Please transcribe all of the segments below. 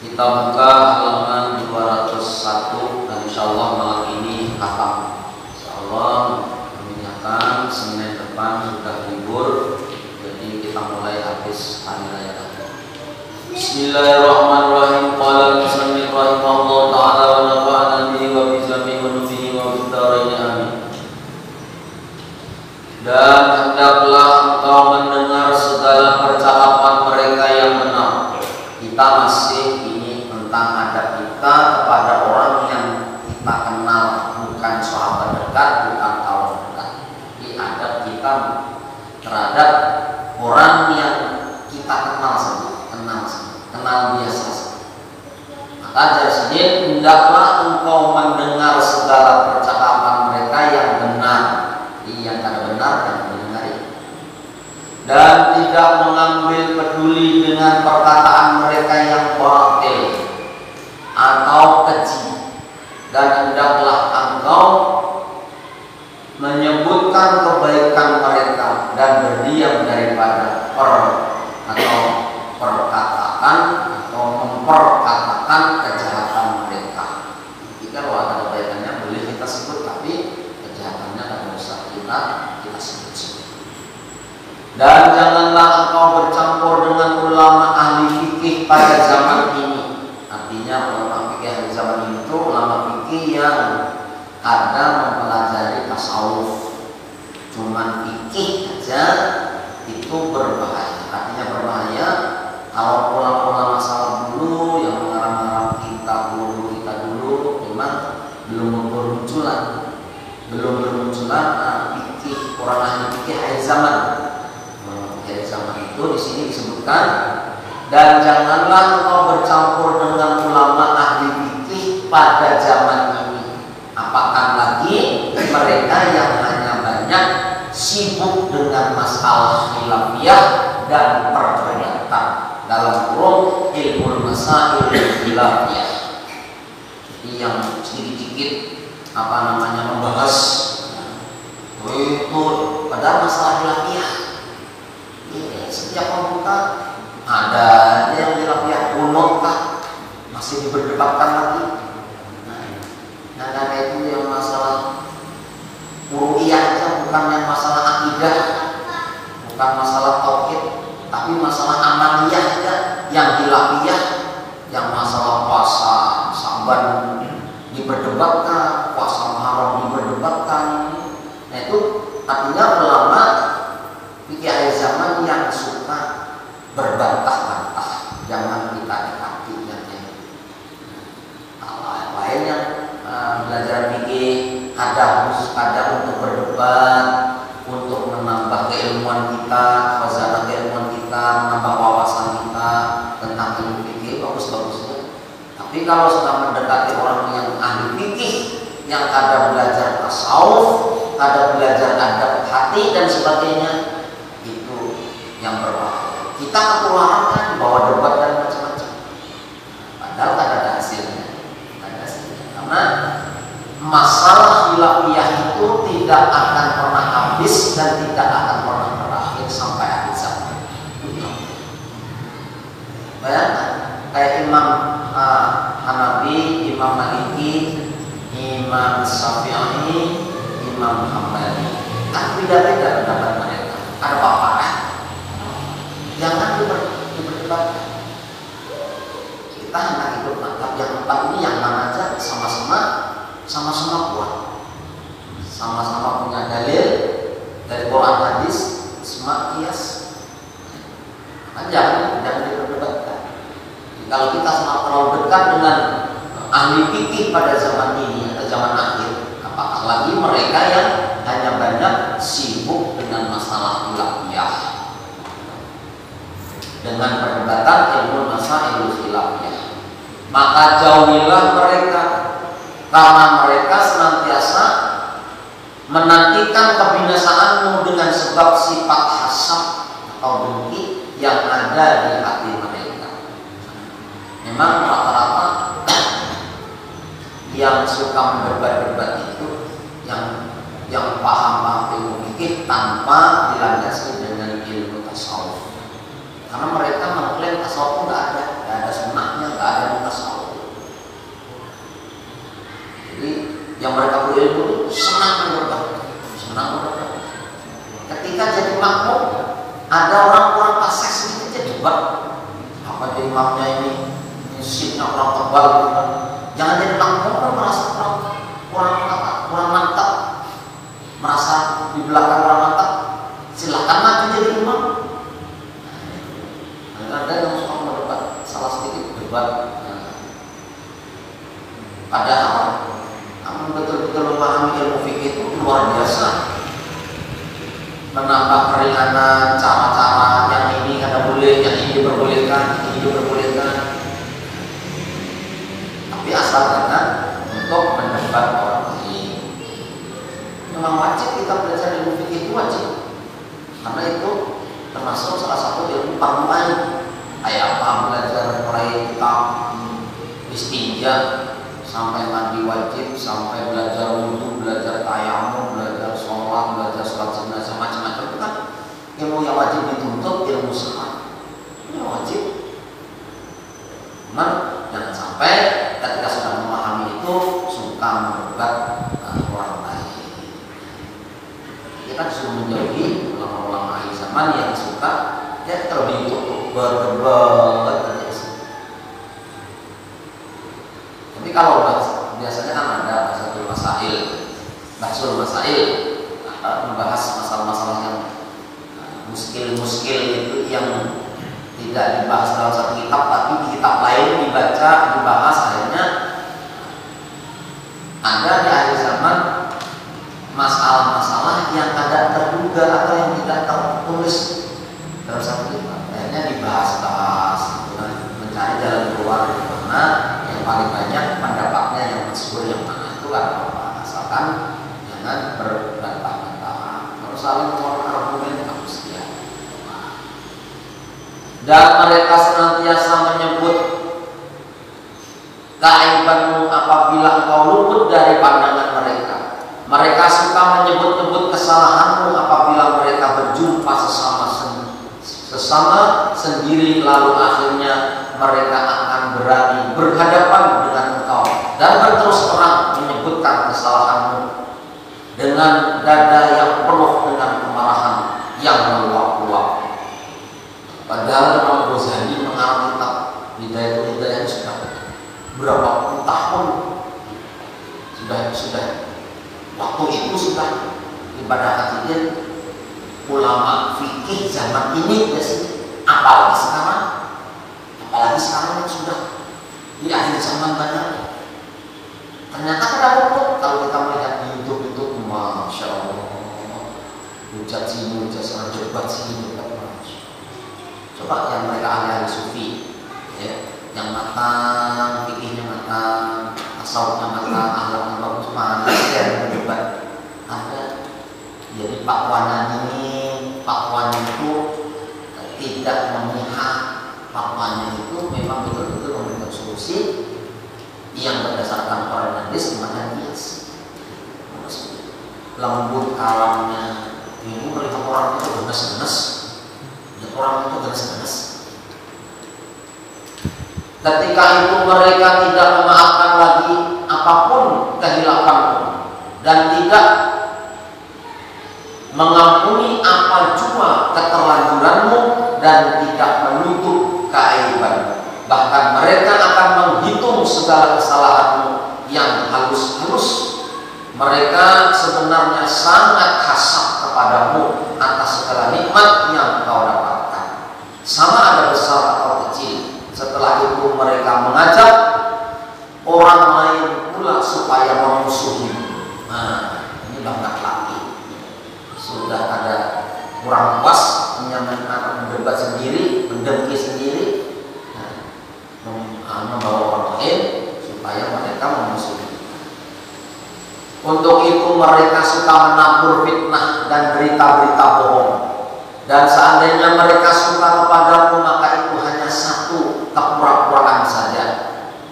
Kita buka halaman 201 dan insyaallah malam ini khatam. Insyaallah mengingatkan Senin depan sudah libur, jadi kita mulai habis hari raya. Bismillahirrahmanirrahim. Qala al-musannif rahimahullah ta'ala wa nafa'ana bihi wa bi jami'i wa nubihi wa bid-dharain amin. Dan hendaklah engkau mendengar segala percakapan mereka yang benar. Kita masih ini tentang adab kita kepada orang yang kita kenal, bukan sahabat dekat, bukan kawan dekat. Ini adab kita terhadap orang yang kita kenal saja, kenal biasa saja. Maka dari sini hendaklah engkau mendengar segala percakapan mereka yang benar, yang tidak benar dan mendengari, dan tidak mengambil peduli dengan perkataan mereka yang batil atau keji, dan hendaklah engkau menyebutkan kebaikan mereka dan berdiam daripada perkataan atau memperkatakan kejahatan mereka. Jika kalau ada kebaikannya boleh kita sebut, tapi kejahatannya tidak usah kita sebut. Dan janganlah engkau bercampur dengan ulama ahli fikih pada zaman ini. Artinya ulama fikih ahli zaman ini itu ulama fikih yang ada mempelajari tasawuf. Cuman fikih aja itu berbahaya. Artinya berbahaya kalau ulama-ulama salaf dulu yang mengarang-arang kitab kita dulu memang belum bermunculan fikih orang ahli fikih akhir zaman. Akhir zaman itu di sini disebutkan, dan janganlah engkau bercampur dengan ulama ahli fikih pada zaman ini. Apakah lagi mereka yang hanya banyak sibuk dengan masalah khilafiyah dan perdebatan dalam kurung ilmu masail khilafiyah. Jadi yang sedikit-sedikit membahas itu padahal masalah khilafiyah. Setiap komputer ada yang khilafiyah kuno masih diperdebatkan lagi. Nah, karena itu yang masalah ru'iyah aja, bukan yang masalah akidah, bukan masalah tauhid, tapi masalah amaliyah aja yang khilafiyah, yang masalah puasa Saban diperdebatkan, puasa Muharram diperdebatkan. Nah itu artinya ulama fikih akhir zaman yang suka berbantah-bantah, jangan kita dekatinya. Kalau yang lain yang belajar fikih ada untuk berdebat, untuk menambah keilmuan kita, khazanah keilmuan kita, menambah wawasan kita tentang ilmu fikih, bagus-bagus. Tapi kalau sudah mendekati orang yang ahli fikih, yang ada belajar tasawuf, ada belajar adab hati dan sebagainya, itu yang berbahaya. Kita ketularan bawa debat dan macam-macam, padahal tak ada hasilnya. Karena masalah khilafiyah itu tidak akan pernah habis dan tidak akan pernah berakhir sampai akhir zaman. Bayangkan kayak Imam Hanafi, Imam Maliki, Imam Syafi'i, Imam Hambali, kan beda-beda pendapat mereka. Ada apa-apa? Jangan diperdebatkan. Kita hendak hidup mantap. Yang empat ini yang mana aja sama-sama kuat, sama-sama punya dalil dari Quran hadis, ijma qiyas. Jangan diperdebatkan. Kalau kita terlalu dekat dengan ahli fikih pada zaman ini atau zaman akhir, apakah lagi mereka yang hanya banyak sibuk dengan masalah khilafiyah, dengan perdebatan ilmu masail khilafiyah. Maka jauhilah mereka, karena mereka senantiasa menantikan kebinasaanmu dengan sebab sifat hasad atau dengki yang ada di hati mereka. Memang rata-rata yang suka mendebat-debat itu yang paham ilmu fikih tanpa dilandasi dengan ilmu tasawuf. Karena mereka mengklaim tasawuf nggak ada sunnahnya, nggak ada imamnya ini sipnya kurang tebal gitu kan. Jangan jadi makmum kan merasa kurang mantap, merasa di belakang kurang mantap. Silakan maju jadi imam. Ada yang suka berdebat, salah sedikit debat. Padahal kamu betul-betul memahami ilmu fikih itu luar biasa. Menambah keringanan, cara-cara yang ini kada boleh, yang ini diperbolehkan, ini diperbolehkan. Tapi asal jangan untuk mendebat orang lain. Memang wajib kita belajar ilmu fikih itu wajib, karena itu termasuk salah satu ilmu fardu ain. Kayak apa belajar mulai kitab istinja sampai mandi wajib, sampai belajar wudhu, belajar tayamum, belajar sholat, belajar sholat jenazah, macam-macam itu kan ilmu yang wajib dituntut, ilmu sholat ini wajib. Cuman jangan sampai ketika sudah memahami itu suka mendebat orang lain. Kita disuruh menjauhi ulama-ulama akhir zaman yang suka ya terlebih itu berdebat aja. Tapi kalau biasanya kan ada bahasul masail, membahas masalah-masalah yang muskil itu yang tidak dibahas dalam satu kitab, tapi di kitab lain dibaca, dibahas. Akhirnya ada di akhir zaman masalah-masalah yang tidak terduga atau yang tidak tertulis dalam satu kitab. Akhirnya dibahas-bahas, mencari jalan keluar dari mana yang paling banyak pendapatnya yang masyhur yang mana itu kan apa, asalkan jangan berbantah-bantahan, harus saling argumen harus ya. Dan mereka senantiasa menyebut keaibanmu apabila engkau luput dari pandangan mereka. Mereka suka menyebut-nyebut kesalahanmu apabila mereka berjumpa sesama sendiri, lalu akhirnya mereka akan berani berhadapan dengan engkau dan berterus terang menyebutkan kesalahanmu dengan dada yang penuh dengan kemarahan yang meluap-luap. Padahal Imam Ghazali mengarang kitab Bidayatul Hidayah sudah berapa puluh tahun, sudah waktu itu sudah ibadah hatinya ulama fikih zaman ini apalagi sekarang yang sudah di akhir zaman banyak. Ternyata kada luput kalau kita melihat di YouTube, masya Allah, hujat sini, hujat sana, jebat sini, coba yang mereka ahli sufi, ya, yang matang, fikihnya matang, tasawufnya matang, akhlaknya bagus, mana yang berdebat ada. Jadi fatwanya itu tidak memihak, fatwanya itu memang betul-betul memberikan solusi yang berdasarkan Quran dan hadis dengan bias. Lembut kalamnya, ini melihat orang itu gemes-gemes, Ketika itu mereka tidak memaafkan lagi apapun kehilafanmu dan tidak mengampuni apa jua keterlanjuranmu dan tidak menutup keaibanmu. Bahkan mereka akan menghitung segala kesalahanmu yang halus-halus. Mereka sebenarnya sangat hasad kepadamu atas segala nikmat yang kau dapatkan, sama ada besar atau kecil. Setelah itu mereka mengajak orang lain pula supaya memusuhimu. Nah, ini banget lagi. Sudah ada kurang puas, menyampaikan mendebat sendiri, mendengki sendiri, membawa orang lain supaya mereka memusuhi. Untuk itu mereka suka menabur fitnah dan berita-berita bohong. Dan seandainya mereka suka kepadamu, maka itu hanya satu kepura-puraan saja.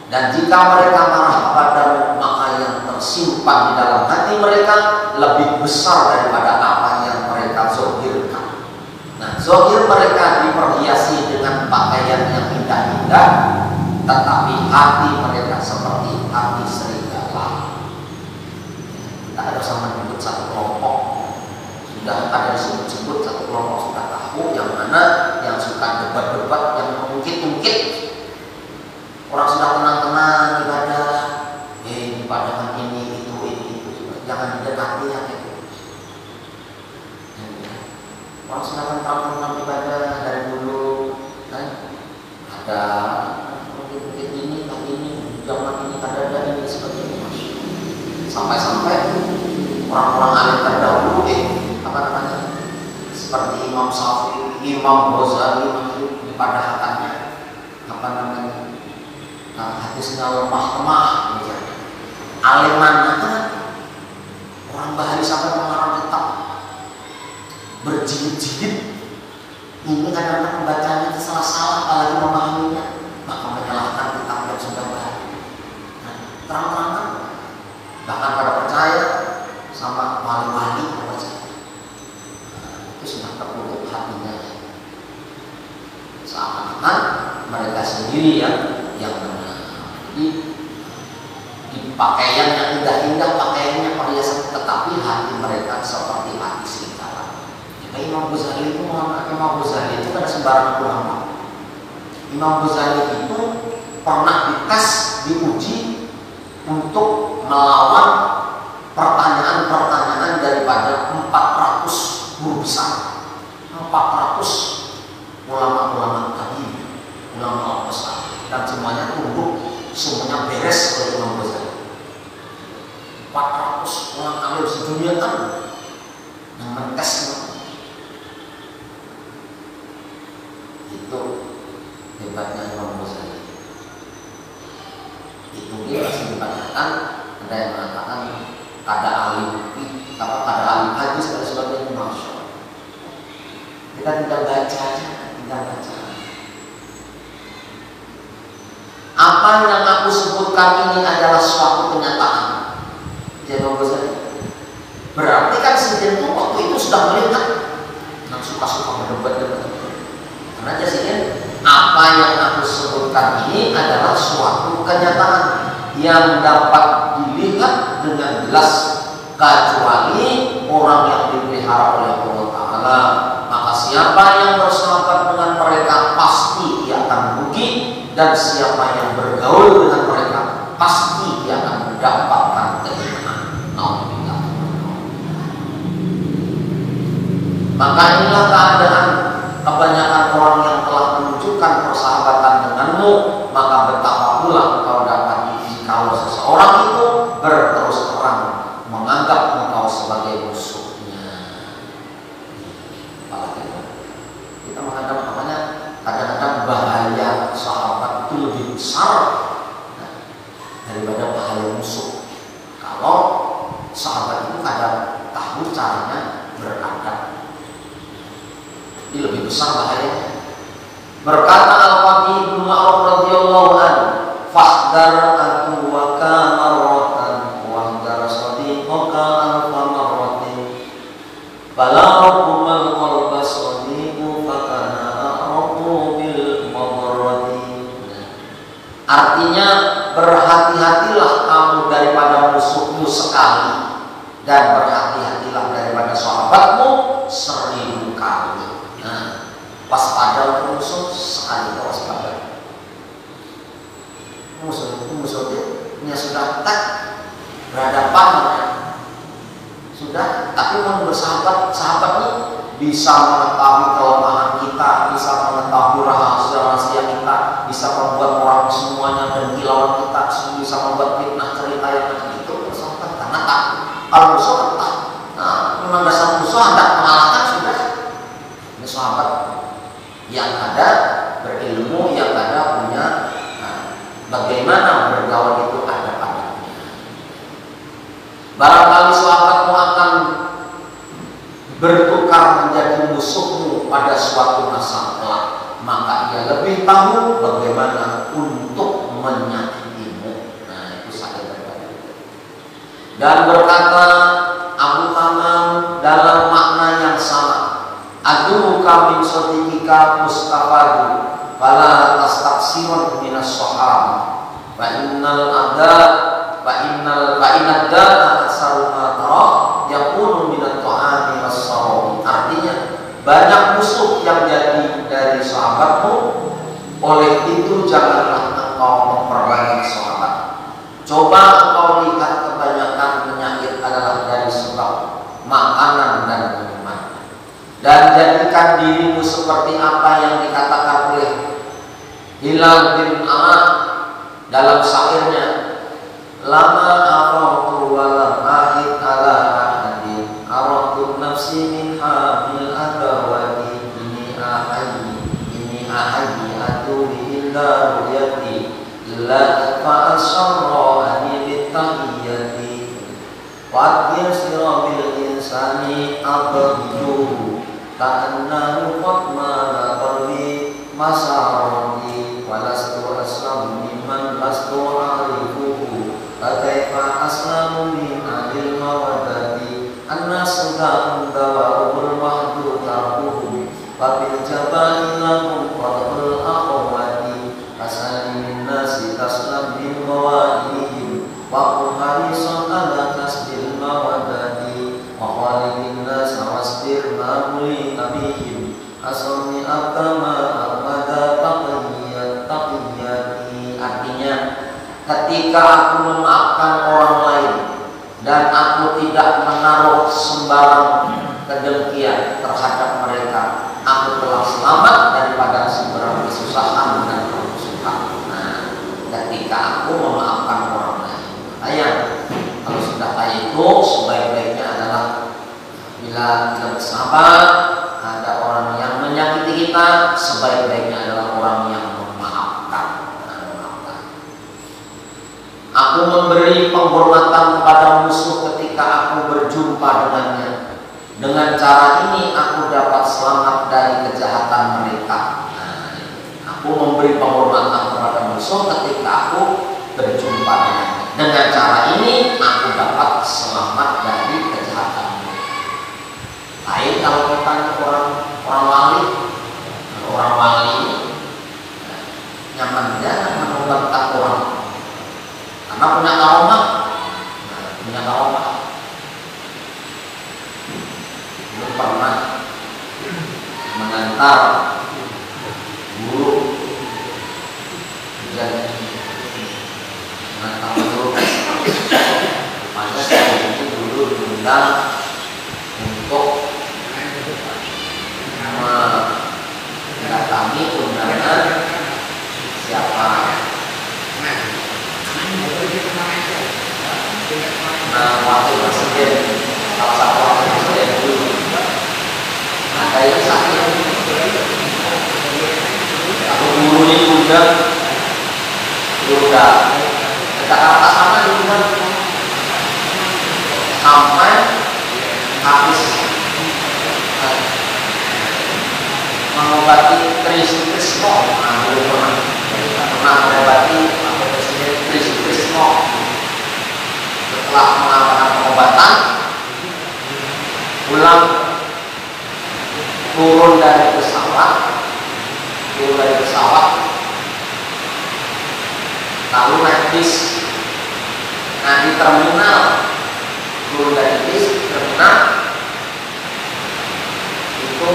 Dan jika mereka marah kepadamu, maka yang tersimpan di dalam hati mereka lebih besar daripada apa yang mereka zahirkan. Nah, zahir mereka diperhiasi dengan pakaian yang indah-indah, tetapi hati mereka seperti hati serigala. Kita ada sama menyebut satu kelompok, sudah ada disebut-sebut satu kelompok sudah tahu yang mana yang suka sedangkan debat-debat yang mengungkit-ungkit. Orang sudah tenang-tenang ibadah, ibadahkan ini itu, jangan didekati ya kayak gitu. Orang sudah tenang-tenang ibadah dari dulu, kan? Ada mungkin ini, zaman ini ada ini seperti ini. Sampai-sampai orang-orang alim terdahulu apa namanya? Seperti Imam Syafi'i, Imam Ghazali dipadahkannya apa namanya? Hadisnya lemah misalnya. Aliman orang Bahari sampai mengarang kitab berjilid-jilid. Ini kadang-kadang bacanya salah-salah apalagi memahaminya, maka menyalahkan kitab yang sudah Bahari. Terang-terangan bahkan pada percaya sama wali-wali itu sudah tertutup hatinya. Seakan-akan mereka sendiri yang benar. Di pakaian yang indah-indah, pakaiannya perhiasan, tetapi hati mereka seperti hati serigala. Imam Ghazali itu kan sembarangan ulama. Imam Ghazali itu pernah dites, diuji untuk melawan pertanyaan-pertanyaan daripada 400 guru besar, 400 ulama-ulama tadi, ulama besar, dan semuanya tunduk, semuanya beres oleh Imam Ghazali. 400 orang alim sedunia kan yang mentes itu hebatnya Imam Ghazali. Itu dia masih ditanyakan, ada yang mengatakan kada alim hadis dan sebagainya. Masya Allah, kita tinggal baca aja, tinggal baca. Apa yang aku sebutkan ini adalah suatu kenyataan. Imam Ghazali berarti kan Sidin itu waktu itu sudah melihat yang suka-suka berdebat-debat. Karena Sidin, apa yang aku sebutkan ini adalah suatu kenyataan yang dapat dilihat dengan jelas, kecuali orang yang dipelihara oleh Allah Ta'ala. Maka siapa yang bersahabat dengan mereka pasti ia akan rugi, dan siapa yang bergaul dengan mereka pasti dia akan mendapatkan kehinaan. Maka inilah keadaan kebanyakan orang yang telah menunjukkan persahabatan denganmu, maka betapa pula engkau dapat kalau seseorang itu berterus terang menganggap engkau sebagai musuhnya. Apalagi kita menganggap namanya kadang-kadang bahaya sahabat itu lebih besar daripada bahaya musuh. Kalau sahabat itu kadang tahu caranya beradab, ini lebih besar bahayanya. Berkata Al-Fatih bin Ma'ruf radhiyallahu anhu, "Fahdar aku wa kamaratan wa hadar sadiqaka alfa marratin. Balaghumal qalba sadiqu fakana a'rafu bil madarrati." Artinya, berhati-hatilah kamu daripada musuhmu sekali, dan berhati-hatilah daripada sahabatmu 1000 kali. Waspada untuk musuh sekali, waspada. Musuhnya sudah tak berhadapan, sudah, tapi mau bersahabat, sahabat ini bisa mengetahui kelemahan kita, bisa mengetahui rahasia-rahasia kita, bisa membuat orang semuanya dengki lawan kita, bisa membuat fitnah cerita yang macam itu. Bersahabat karena tak, kalau musuh tak, memang dasar musuh hendak mengalahkan sudah. Ini sahabat yang ada berilmu, yang ada punya bagaimana bergaul itu ada padanya. Barangkali sahabatmu akan bertukar menjadi musuhmu pada suatu masa kelak, maka ia lebih tahu bagaimana untuk menyakitimu. Nah, itu sakit berbeda. Dan berkata Abu Tamam dalam makna yang sama, "Aduka min sadiqika mustafadu fala tastaksirun minas sahaba fa innal ada fa innad dana aksaru ma tara yakunu minat ta'ami was-sawm." Artinya, banyak musuh yang jadi dari sahabatmu, oleh itu janganlah engkau memperbanyak sahabat. Coba engkau lihat kebanyakan penyakit adalah dari sebab makanan dan minuman. Dan jadikan dirimu seperti apa yang dikatakan oleh Hilal bin Ahmad dalam syairnya, lama aratu walam ahid ala ahadin aratu nafsi min hamil adawati ini ahadi atu illa ruyati la fa'asarra'ani bitahiyati wa'adiyah sirabil insani abduhu ta'annahu fatmana qalbi masarati walastu aslamu mimman lastu arifuhu fakaifa aslamu min adil mawadati annasu ta'un dawa'ul mahdu ta'uhu wabil jabali lahum qadrul akhwati asali min nasi taslam min mawadihim wa harisun ala kasbil mawadati wa khalidin nas wasbir ma'muli tabihim asami agama armada taqiyati. Artinya, ketika aku memaafkan orang lain dan aku tidak menaruh sembarang kedengkian terhadap mereka, aku telah selamat daripada seberang kesusahan dan kerusuhan. Nah, ketika aku memaafkan orang lain, kalau sudah kayak itu, sebaik-baiknya adalah bila kita bersahabat, ada orang yang menyakiti kita, sebaik-baiknya adalah orang yang memaafkan. Aku memberi penghormatan kepada musuh ketika aku berjumpa dengannya. Dengan cara ini aku dapat selamat dari kejahatan mereka. Aku memberi penghormatan kepada musuh ketika aku berjumpa dengannya. Dengan cara ini aku dapat selamat dari kejahatan mereka. Lain kalau kita orang wali nyaman dia menunggankan orang karena punya karomah, belum pernah mengantar guru dan mengantar guru. Maka saya itu dulu diundang untuk mendatangi undangan siapa. Nah, waktu presiden, salah satu wakil presiden dulu ada yang sakit, aku guru ini udah ke Jakarta sana diundang sampai habis mengobati Trisno. Nah, dulu pernah mengobati wakil presiden Trisno. Setelah melakukan pengobatan, pulang turun dari pesawat, lalu naik bis. Nah, di terminal, turun dari bis terminal itu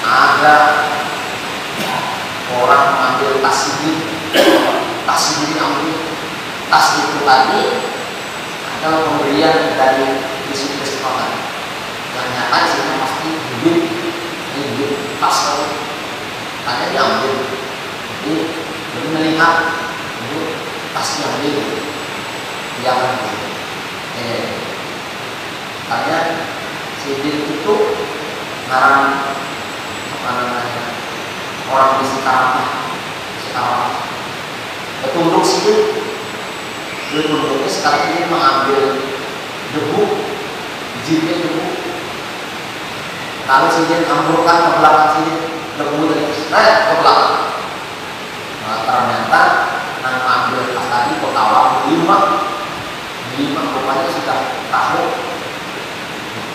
ada orang mengambil tas diambil. Tas itu tadi adalah pemberian dari Yesus Tuhan. Yang nyata sih pasti hidup pas karena diambil. Jadi melihat itu tas diambil, jangan karena sidir itu ngarang orang di sekarang petunduk sidir. Petunduknya sekarang ini mengambil debu, jilid debu, lalu sidir amburkan ke belakang sidir, debu dari ke belakang. Nah, ternyata yang mengambil tas tadi ketawa lima rupanya sudah tahu.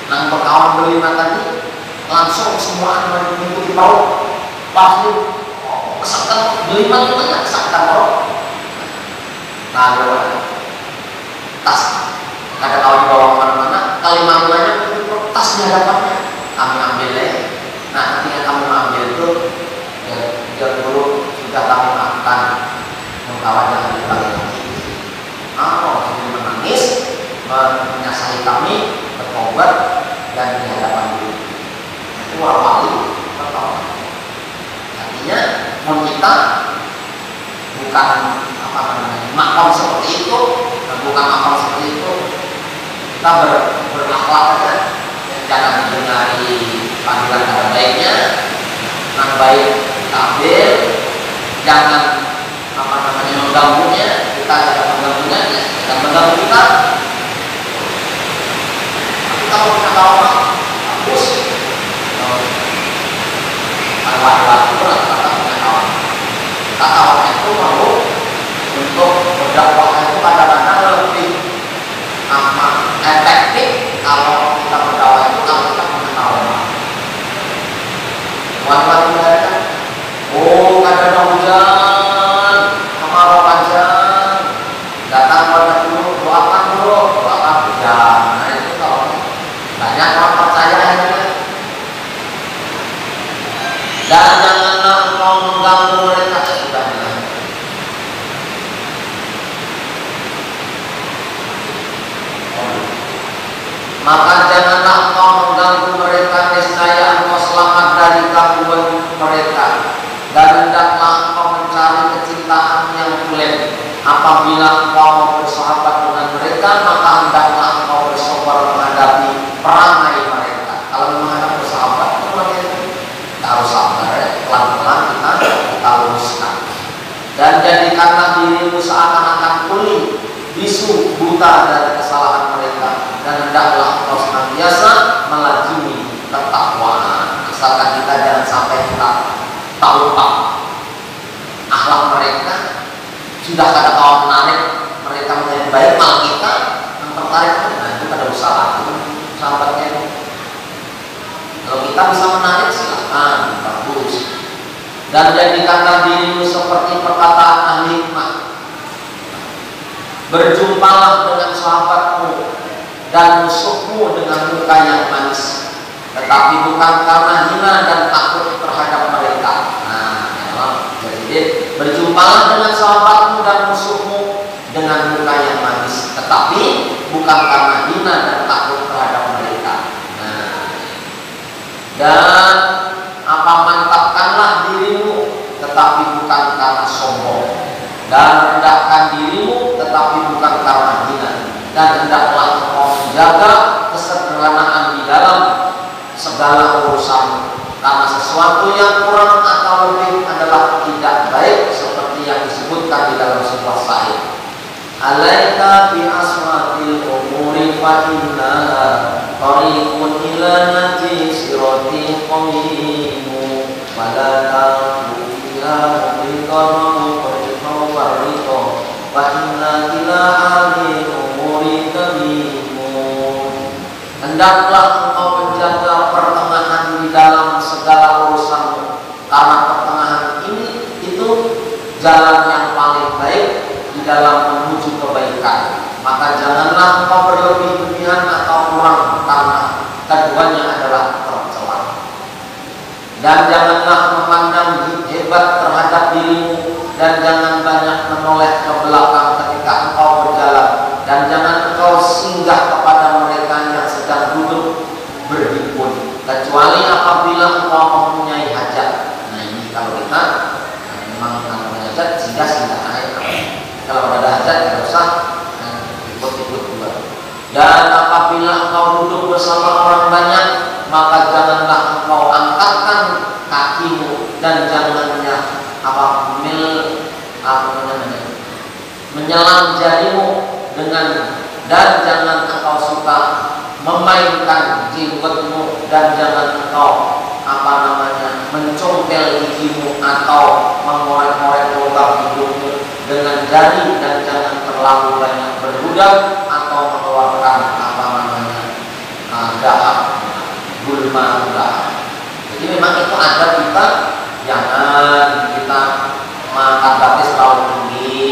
Yang berkawan berlima tadi langsung semua mengikuti bau, pasti kesakitan berlima itu banyak kesakitan bau. Lalu tas ada tahu dibawa kemana-mana, kali mamanya tas di hadapannya, kami ambil katakan kawan jangan kita lagi. Sambil menangis, menyasari kami, bertobat dan di hadapan Guru. Itu orang wali bertobat. Artinya, kita bukan makom seperti itu, bukan makom seperti itu. Kita berakhlak saja, jangan mendengari panggilan kata baiknya, yang baik kita ambil, jangan mengganggunya, kita jangan mengganggunya, jangan mengganggu kita. Tapi kalau kita tahu bagus, lewat-lewat itu rata-rata punya kawan. Kita kawan itu mau untuk berdakwah itu kadang-kadang lebih efektif kalau kita berdakwah itu kalau kita punya kawan. Kawan-kawan mereka, oh kadang-kadang hujan, kemarau panjang, datang pada dulu, doakan hujan. Nah itu kalau banyak orang percaya ini. Dan janganlah engkau mengganggu mereka sesudahnya. Maka janganlah engkau mengganggu mereka, niscaya engkau selamat dari gangguan mereka. Dan hendaklah engkau mencari kecintaan yang tulen. Apabila engkau bersahabat dengan mereka, maka hendaklah engkau bersabar menghadapi perangai mereka. Kalau menghadapi bersahabat, kita harus sabar, pelan-pelan kita luruskan. Dan jadikanlah dirimu seakan-akan tuli, bisu, buta dari kesalahan mereka. Dan hendaklah engkau senantiasa melazimi ketakwaan. Asalkan kita jangan sampai kita tahu akhlak mereka. Sudah ada kawan menarik mereka menjadi baik, malah kita yang tertarik. Nah itu ada usaha sahabatnya. Kalau kita bisa menarik silakan, bagus. Dan jadikanlah dirimu seperti perkataan ahli hikmah. Berjumpalah dengan sahabatmu dan musuhmu dengan muka yang manis, tetapi bukan karena hina dan takut terhadap mereka. Nah, jadi berjumpalah dengan sahabatmu dan musuhmu dengan muka yang manis, tetapi bukan karena hina dan takut terhadap mereka. Dan mantapkanlah dirimu, tetapi bukan karena sombong, dan rendahkan dirimu, tetapi bukan karena hina. Dan hendaklah engkau menjaga kesederhanaan di dalam segala urusan, karena sesuatu yang kurang atau lebih adalah tidak baik, seperti yang disebutkan di dalam sebuah syair. Alaika bi aswatil umuri fa innaha tariqun ila najis sirati qamimu wala ta'budiha biqaramu qariqo wa inna ila ahli umuri tamimu. Hendaklah engkau menjaga pertengahan di dalam segala urusanmu, karena pertengahan ini itu jalan yang paling baik di dalam menuju kebaikan. Maka janganlah engkau berlebih-lebihan atau kurang, karena keduanya adalah tercela. Dan janganlah memandang hebat terhadap dirimu, dan jangan banyak menoleh ke belakang ketika engkau berjalan, dan jangan engkau singgah kepada mereka yang sedang duduk berhimpun, kecuali apabila engkau mempunyai hajat. Nah ini kalau kita memang mempunyai hajat, singgah aja. Kalau ada hajat tidak usah ikut-ikut juga. Dan apabila engkau duduk bersama orang banyak, maka janganlah engkau angkatkan kakimu, dan jangannya menyelam jarimu dengan, dan jangan engkau suka memainkan jenggotmu, dan jangan engkau mencongkel gigimu atau mengorek-orek lubang hidungmu dengan jari, dan jangan terlalu banyak berbudak atau mengeluarkan dahak gulma dahak. Jadi memang itu ada kita, jangan kita mengangkat batis terlalu tinggi,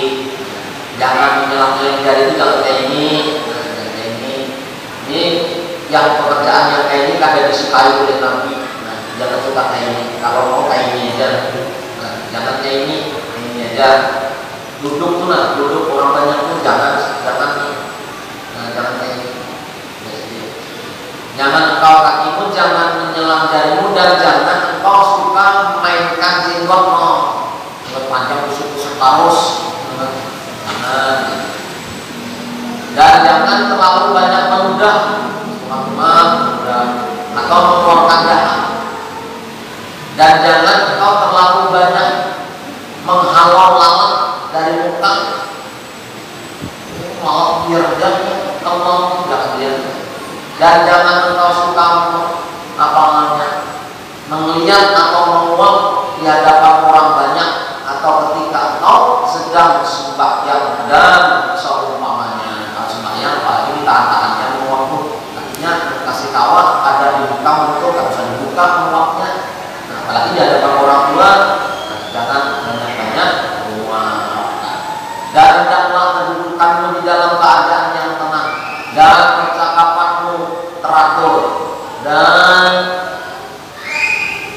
jangan menyelang-nyelang jari itu kalau kayak ini. Ini yang pekerjaan yang kayak ini kadang disukai oleh Nabi. Jangan suka kayak ini, kalau mau kayak ini aja. Jangan kayak ini aja. meja duduk tuh, nah duduk orang banyak tuh jangan kayak gitu. Jangan engkau kakimu jangan menyelam jarimu, dan jangan engkau suka mainkan jenggot panjang kusuk-kusuk terus. Dan jangan terlalu banyak meludah atau mengeluarkan dahak. Dan jangan engkau terlalu banyak menghalau lalat dari muka. Mau biar dia kalau jangan dia. Dan jangan engkau suka melihat atau menguap di hadapan orang banyak, atau ketika engkau sedang sembahyang dan seumpamanya sembahyang, apalagi tahan-tahannya menguap, artinya kasih tawa ada di muka untuk nggak bisa dibuka menguapnya. Nah, apalagi di hadapan orang tua, jangan banyak-banyak menguap. Dan hendaklah kedudukanmu di dalam keadaan yang tenang, dan percakapanmu teratur dan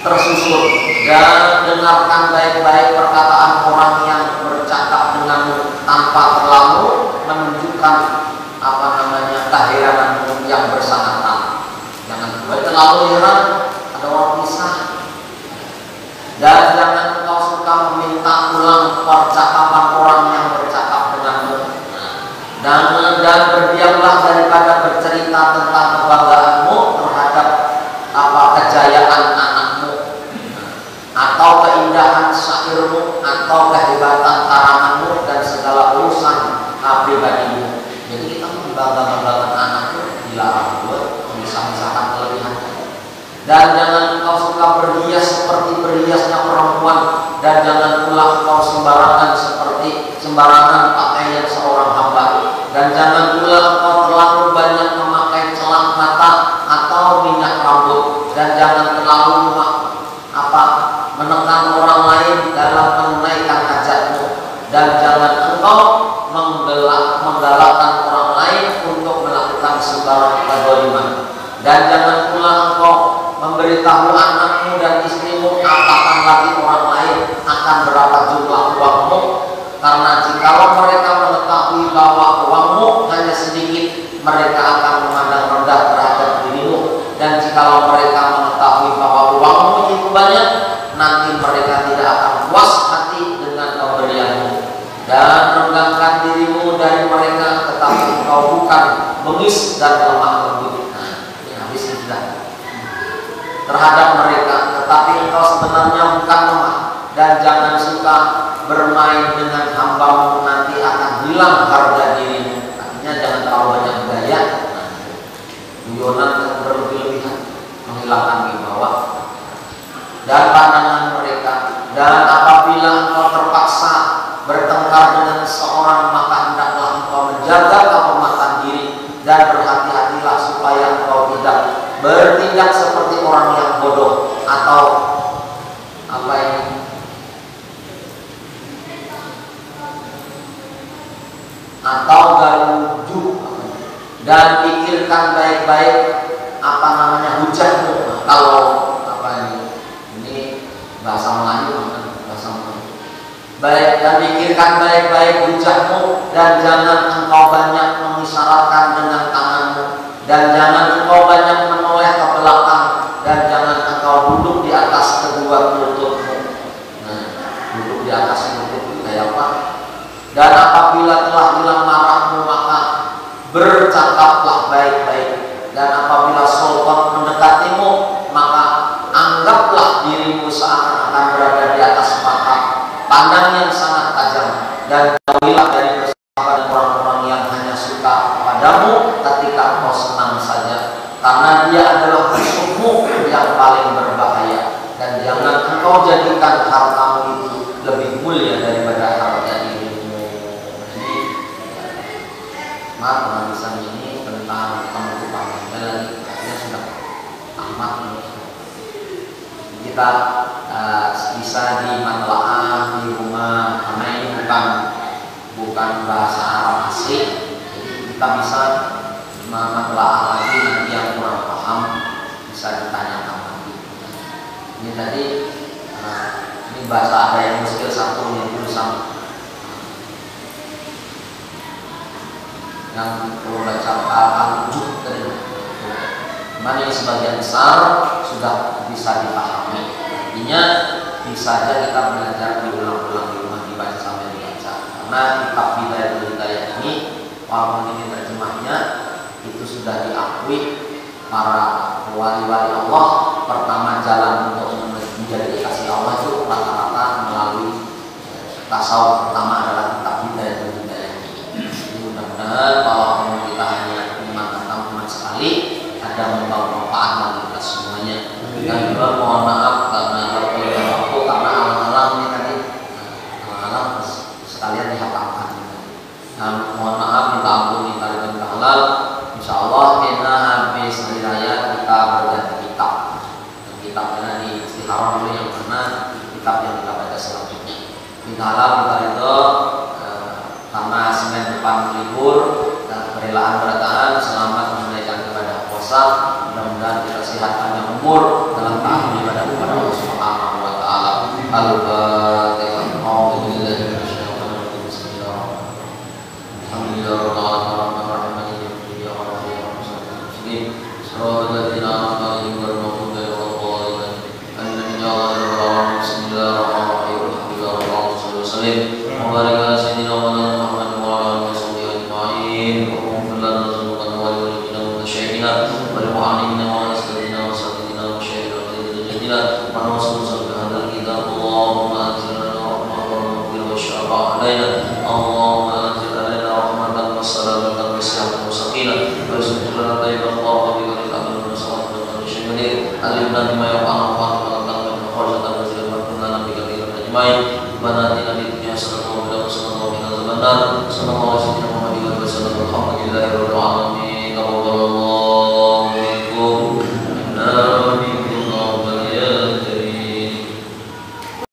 tersusun, dan dengarkan baik-baik perkataan orang yang bercakap denganmu tanpa terlalu menunjukkan keheranan yang bersangkutan. Jangan terlalu heran ada orang pisah. Dan jangan engkau suka meminta ulang percakapan orang yang bercakap denganmu. Dan berdiamlah daripada bercerita tentang kebanggaanmu terhadap kejayaan anakmu, atau keindahan syairmu, atau kehebatan karanganmu, dan segala urusan pribadimu. Jadi kita membangga-banggakan anak itu dilarang buat memisah-misahkan kelebihannya. Dan jangan engkau suka berhias seperti berhiasnya perempuan, dan jangan pula engkau sembarangan pakaian seorang hamba. Dan jangan pula engkau terlalu banyak memakai celak mata atau minyak rambut, dan jangan terlalu menekan orang lain dalam menunaikan hajatmu, dan jangan engkau menggalakkan orang lain untuk melakukan sembarang kezaliman. Dan jangan pula engkau memberitahu anakmu dan istrimu apakan lagi orang lain akan berapa jumlah uangmu, karena jikalau mereka mengetahui bahwa uangmu hanya sedikit, mereka akan memandang rendah terhadap dirimu. Dan jikalau mereka mengetahui bahwa uangmu itu banyak, nanti mereka tidak akan puas hati dengan pemberianmu. Dan renggangkan dirimu dari mereka, tetapi engkau bukan bengis dan lemah lembut. Nah, ini habis sudah terhadap mereka, tetapi engkau sebenarnya bukan lemah. Dan jangan suka bermain dengan hambamu, nanti akan hilang harga dirimu. Artinya jangan terlalu banyak gaya, guyonan yang berlebihan, menghilangkan wibawa dan pandangan mereka. Dan apabila engkau terpaksa bertengkar dengan seorang, maka hendaklah engkau menjaga kehormatan diri, dan berhati-hatilah supaya engkau tidak bertindak seperti orang yang bodoh, atau atau galuju. Dan pikirkan baik-baik hujahmu. Kalau ini bahasa Melayu, baik, dan pikirkan baik-baik hujahmu, dan jangan engkau banyak mengisyaratkan dengan tanganmu, dan jangan engkau banyak menoleh ke belakang, dan jangan engkau duduk di atas kedua lututmu. Nah, duduk di atas lutut itu kayak apa? Dan apabila telah hilang marahmu, maka bercakaplah baik-baik. Dan apabila sultan mendekatimu, maka anggaplah dirimu seakan-akan berada di atas mata pandang yang sangat tajam. Dan jauhilah dari persahabatan orang-orang yang hanya suka padamu ketika engkau senang saja, karena dia adalah musuhmu yang paling berbahaya. Dan jangan engkau jadikan hartamu itu lebih mulia daripada harta dirimu. Jadi, penulisan ini tentang penutupan lagi, artinya sudah amat. Kita bisa di matlaah di rumah, karena ini bukan bahasa Arab asli, jadi kita bisa matlaah lagi, nanti yang kurang paham bisa ditanyakan lagi. Ini tadi ini bahasa ada yang muskil satu, yang sama. Yang perlu baca al-wujud tadi. Mana yang sebagian besar sudah bisa dipahami. Intinya bisa saja kita belajar diulang-ulang di rumah, dibaca sampai dibaca. Karena kitab Bidayah ini, walaupun ini terjemahnya, itu sudah diakui para wali-wali Allah. Pertama jalan untuk menjadi kekasih Allah itu rata-rata melalui tasawuf. Pertama adalah kitab Bidayah ini. Mudah-mudahan walaupun kita hanya teman sekali, ada membawa manfaat bagi kita semuanya. Dan juga mohon maaf karena waktu karena alang-alang ini tadi, alang-alang sekalian dihafalkan. Nah, mohon maaf, minta ampun, minta ridho halal. Insya Allah kita habis hari raya kita berganti kitab. Dan kitabnya di Istiharah dulu yang mana kitab yang kita baca selanjutnya. Minta halal, minta ridho karena Senin depan libur dan kerelaan bertahan. Selamat menunaikan ibadah puasa. Mudah-mudahan kita sehat panjang umur dalam taat ibadah kepada Allah Subhanahu wa taala. Al-Fatihah. Sallallahu alaihi wasallam.